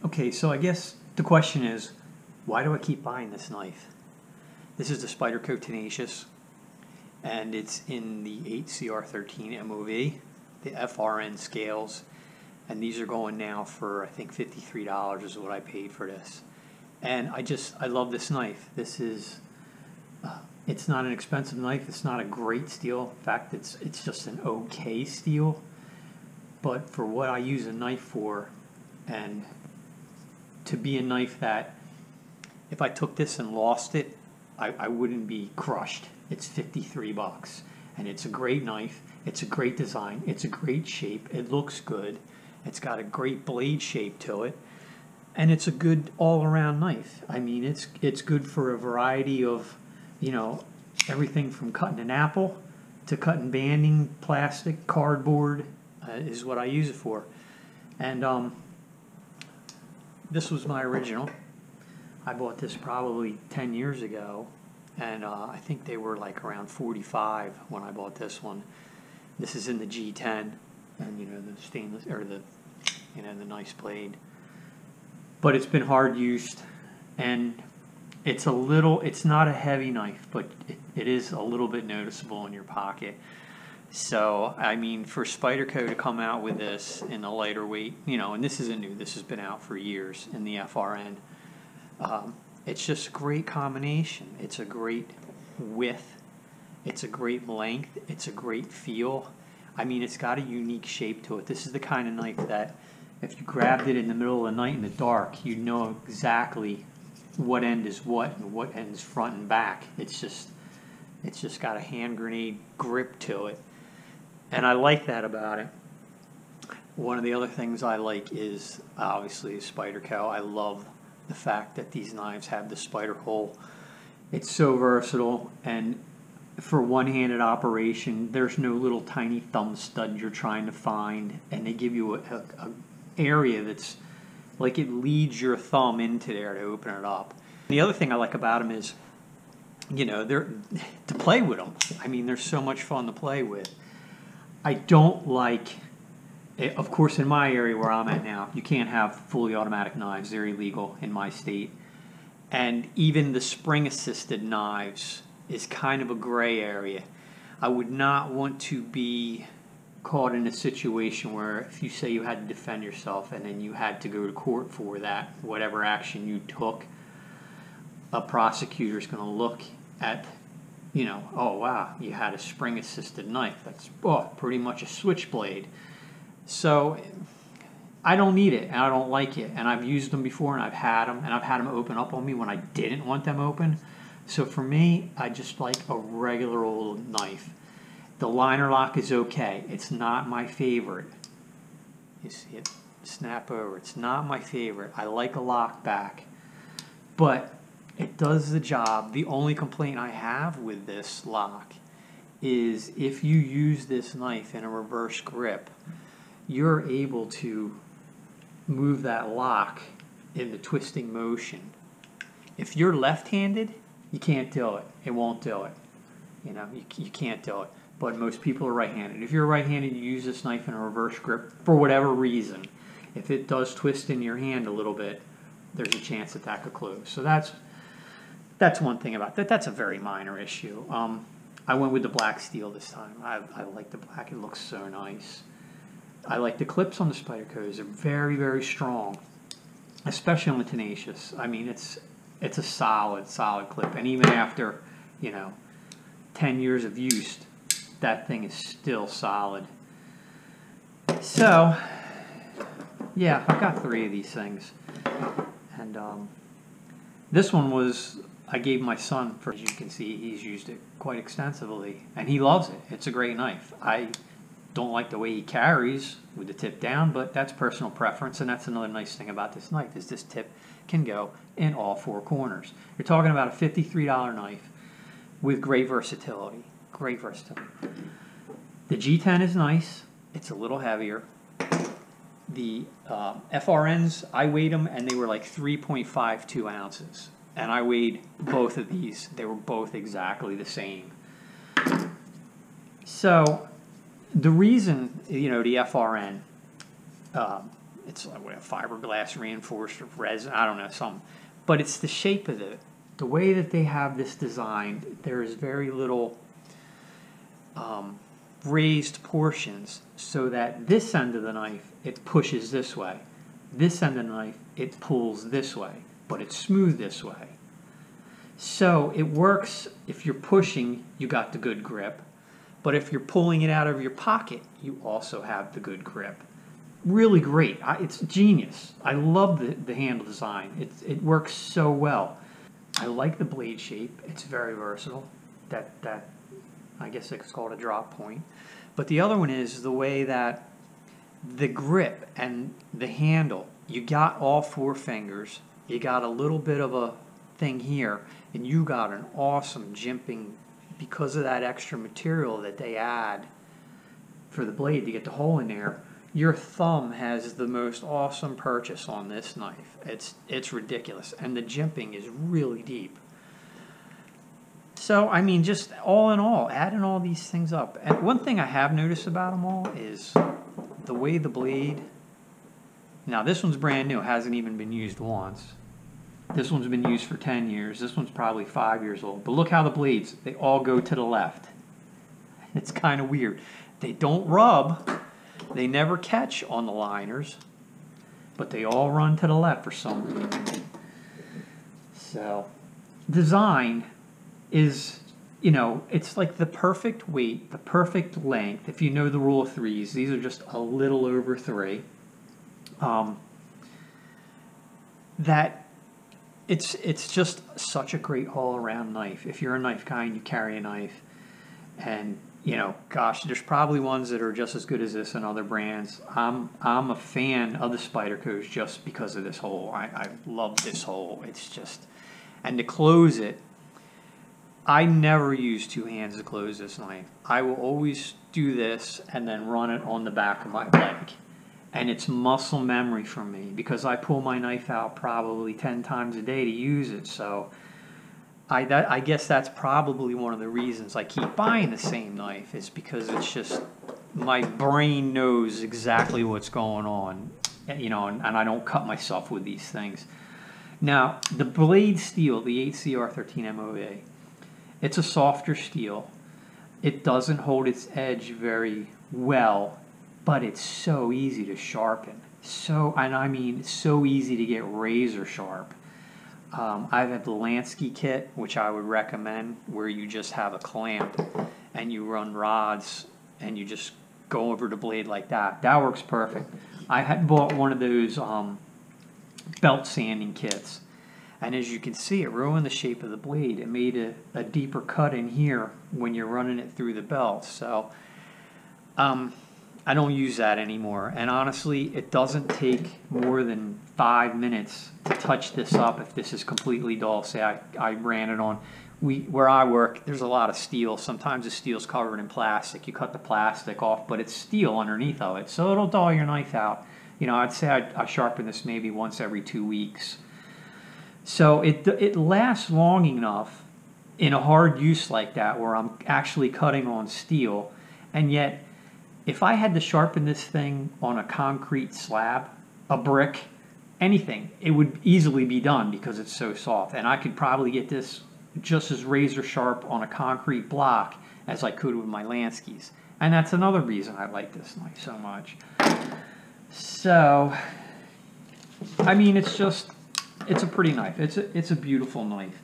Okay, so I guess the question is, why do I keep buying this knife? This is the Spyderco Tenacious, and it's in the 8CR13 MOV, the FRN scales, and these are going now for, I think, $53 is what I paid for this. And I love this knife. This is, it's not an expensive knife. It's not a great steel. In fact, it's just an okay steel. But for what I use a knife for, and to be a knife that if I took this and lost it, I wouldn't be crushed. It's $53, and it's a great knife. It's a great design. It's a great shape. It looks good. It's got a great blade shape to it, and it's a good all-around knife. I mean, it's good for a variety of, everything from cutting an apple to cutting banding, plastic, cardboard is what I use it for. And this was my original. I bought this probably 10 years ago, and I think they were like around 45 when I bought this one. This is in the G10, and the stainless, or the nice blade. But it's been hard used, and it's not a heavy knife, but it is a little bit noticeable in your pocket. So, I mean, for Spyderco to come out with this in a lighter weight, and this isn't new, this has been out for years in the FRN. It's just a great combination. It's a great width. It's a great length. It's a great feel. I mean, it's got a unique shape to it. This is the kind of knife that if you grabbed it in the middle of the night in the dark, you'd know exactly what end is what and what end is front and back. It's just got a hand grenade grip to it. And I like that about it. One of the other things I like is obviously Spyderco. I love the fact that these knives have the spider hole. It's so versatile, and for one-handed operation, there's no little tiny thumb stud you're trying to find, and they give you a area that's like it leads your thumb into there to open it up. The other thing I like about them is, they're to play with them. I mean, they're so much fun to play with. I don't like, of course, in my area where I'm at now, you can't have fully automatic knives. They're illegal in my state. And even the spring-assisted knives is kind of a gray area. I would not want to be caught in a situation where if you say you had to defend yourself and then you had to go to court for that, whatever action you took, a prosecutor is going to look at, oh wow, you had a spring-assisted knife. That's pretty much a switchblade. So I don't need it, and I don't like it, and I've used them before, and I've had them open up on me when I didn't want them open. So for me, I just like a regular old knife. The liner lock is okay. It's not my favorite. You see it snap over. It's not my favorite. I like a lock back, but it does the job. The only complaint I have with this lock is if you use this knife in a reverse grip, you're able to move that lock in the twisting motion. If you're left-handed, you can't do it. It won't do it. You can't do it. But most people are right-handed. If you're right-handed, you use this knife in a reverse grip for whatever reason. If it does twist in your hand a little bit, there's a chance that could close. So that's one thing about that. That's a very minor issue. I went with the black steel this time. I like the black. It looks so nice. I like the clips on the Spydercos. They're very, very strong, especially on the Tenacious. I mean, it's a solid clip. And even after, 10 years of use, that thing is still solid. So, yeah, I've got 3 of these things. And this one I gave my son, as you can see, he's used it quite extensively. And he loves it. It's a great knife. I don't like the way he carries with the tip down, but that's personal preference, and that's another nice thing about this knife is this tip can go in all 4 corners. You're talking about a $53 knife with great versatility. Great versatility. The G10 is nice. It's a little heavier. The FRNs, I weighed them, and they were like 3.52 ounces. And I weighed both of these. They were both exactly the same. So the reason, the FRN, it's like what, a fiberglass reinforced with resin, I don't know, something. But it's the shape of the way that they have this designed. There is very little raised portions, so that this end of the knife, it pushes this way. This end of the knife, it pulls this way, but it's smooth this way. So it works if you're pushing, you got the good grip. But if you're pulling it out of your pocket, you also have the good grip. Really great. It's genius. I love the handle design. It works so well. I like the blade shape. It's very versatile. That I guess it's called a drop point. But the other one is the way that the grip and the handle, you got all 4 fingers, you got a little bit of a thing here, and you got an awesome jimping because of that extra material that they add for the blade to get the hole in there. Your thumb has the most awesome purchase on this knife. It's ridiculous, and the jimping is really deep. So, I mean, just all in all, adding all these things up. And one thing I have noticed about them all is the way the blade... Now, this one's brand new. It hasn't even been used once. This one's been used for 10 years. This one's probably 5 years old. But look how the blades, they all go to the left. It's kind of weird. They don't rub. They never catch on the liners. But they all run to the left for some reason. So, design is, you know, it's like the perfect weight, the perfect length. If you know the rule of threes, these are just a little over 3. That it's just such a great all-around knife. If you're a knife guy and you carry a knife, and you know, gosh, there's probably ones that are just as good as this in other brands. I'm a fan of the Spydercos just because of this hole. I love this hole. It's just, and to close it, I never use 2 hands to close this knife. I will always do this and then run it on the back of my leg. And it's muscle memory for me because I pull my knife out probably 10 times a day to use it. So I guess that's probably one of the reasons I keep buying the same knife, is because it's just, my brain knows exactly what's going on, you know, and I don't cut myself with these things. Now, the blade steel, the 8CR13 MOA, it's a softer steel. It doesn't hold its edge very well, but it's so easy to sharpen. And I mean, so easy to get razor sharp. I have the Lansky kit, which I would recommend, where you just have a clamp and you run rods and you just go over the blade like that. That works perfect. I had bought one of those belt sanding kits, and as you can see, it ruined the shape of the blade. It made a deeper cut in here when you're running it through the belt. So I don't use that anymore, and honestly, it doesn't take more than 5 minutes to touch this up if this is completely dull. Say I ran it on, where I work, there's a lot of steel. Sometimes the steel's covered in plastic. You cut the plastic off, but it's steel underneath of it, so it'll dull your knife out. You know, I'd say I sharpen this maybe once every 2 weeks. So it lasts long enough in a hard use like that, where I'm actually cutting on steel, and yet, if I had to sharpen this thing on a concrete slab, a brick, anything, it would easily be done because it's so soft. And I could probably get this just as razor sharp on a concrete block as I could with my Lanskys. And that's another reason I like this knife so much. So, I mean, it's a pretty knife. It's a beautiful knife,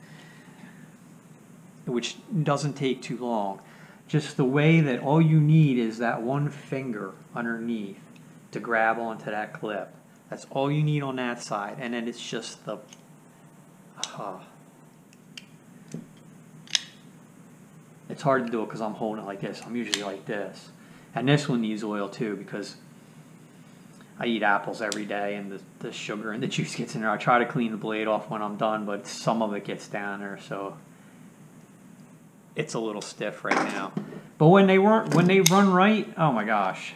which doesn't take too long. Just the way that all you need is that one finger underneath to grab onto that clip. That's all you need on that side. And then it's just the... It's hard to do it because I'm holding it like this. I'm usually like this. And this one needs oil too, because I eat apples every day, and the sugar and the juice gets in there. I try to clean the blade off when I'm done, but some of it gets down there, so... It's a little stiff right now, but when they run right, oh my gosh,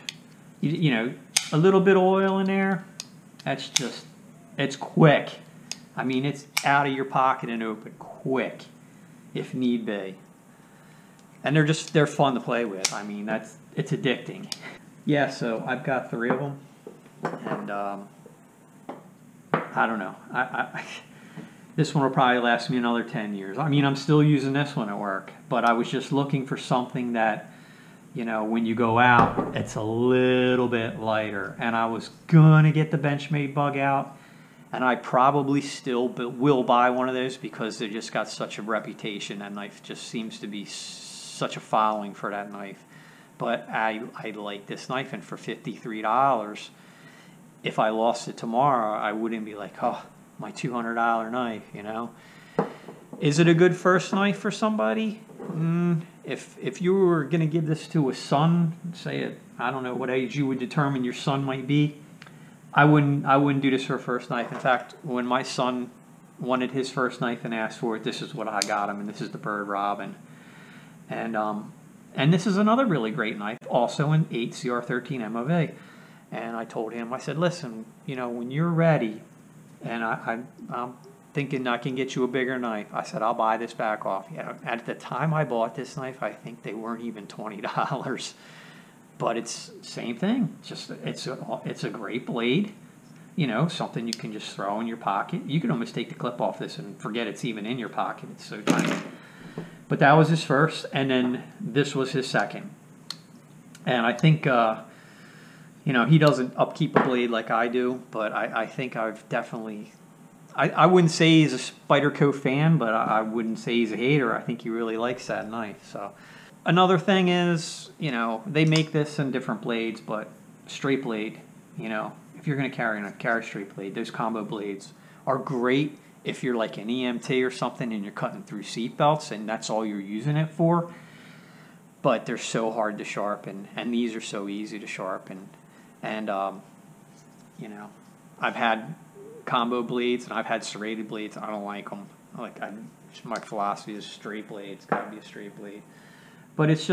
you know, a little bit of oil in there, that's just, it's quick. I mean, it's out of your pocket and open quick, if need be. And they're fun to play with. I mean, it's addicting. Yeah, so I've got 3 of them. And I don't know. This one will probably last me another 10 years. I mean, I'm still using this one at work, but I was just looking for something that, you know, when you go out, it's a little bit lighter. And I was going to get the Benchmade bug out, and I probably still will buy one of those because they just got such a reputation. That knife just seems to be such a following for that knife. But I like this knife, and for $53, if I lost it tomorrow, I wouldn't be like, oh, my $200 knife, you know. Is it a good first knife for somebody? If you were going to give this to a son, say at, I don't know what age you would determine your son might be, I wouldn't do this for a first knife. In fact, when my son wanted his first knife and asked for it, this is what I got him, and this is the Bird Robin. And this is another really great knife, also an 8CR13 MOV. And I told him, I said, listen, you know, when you're ready, and I'm thinking I can get you a bigger knife, I said, I'll buy this back off. Yeah, at the time I bought this knife, I think they weren't even $20. But it's same thing. It's a great blade, you know, something you can just throw in your pocket. You can almost take the clip off this and forget it's even in your pocket. It's so tiny. But that was his first, and then this was his second. And I think, you know, he doesn't upkeep a blade like I do, but I think I've definitely... I wouldn't say he's a Spyderco fan, but I wouldn't say he's a hater. I think he really likes that knife. So another thing is, you know, they make this in different blades, but straight blade, you know, if you're going to carry straight blade, those combo blades are great if you're like an EMT or something and you're cutting through seat belts and that's all you're using it for. But they're so hard to sharpen, and these are so easy to sharpen. And you know, I've had combo blades and I've had serrated blades. I don't like them. My philosophy is straight blade. It's got to be a straight blade. But it's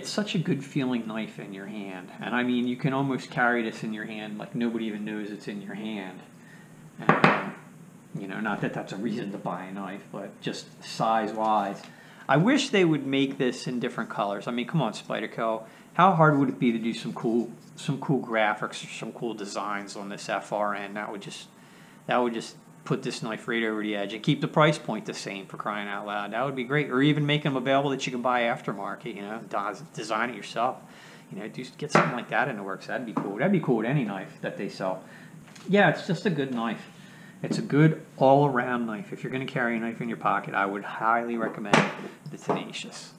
such a good feeling knife in your hand. And I mean, you can almost carry this in your hand like nobody even knows it's in your hand. And, you know, not that that's a reason to buy a knife, but just size-wise. I wish they would make this in different colors. I mean, come on, Spyderco. How hard would it be to do some cool graphics or some cool designs on this FRN? That would just put this knife right over the edge and keep the price point the same, for crying out loud. That would be great. Or even make them available that you can buy aftermarket, you know, design it yourself. You know, get something like that in the works. That'd be cool. That'd be cool with any knife that they sell. Yeah, it's just a good knife. It's a good all-around knife. If you're going to carry a knife in your pocket, I would highly recommend the Tenacious.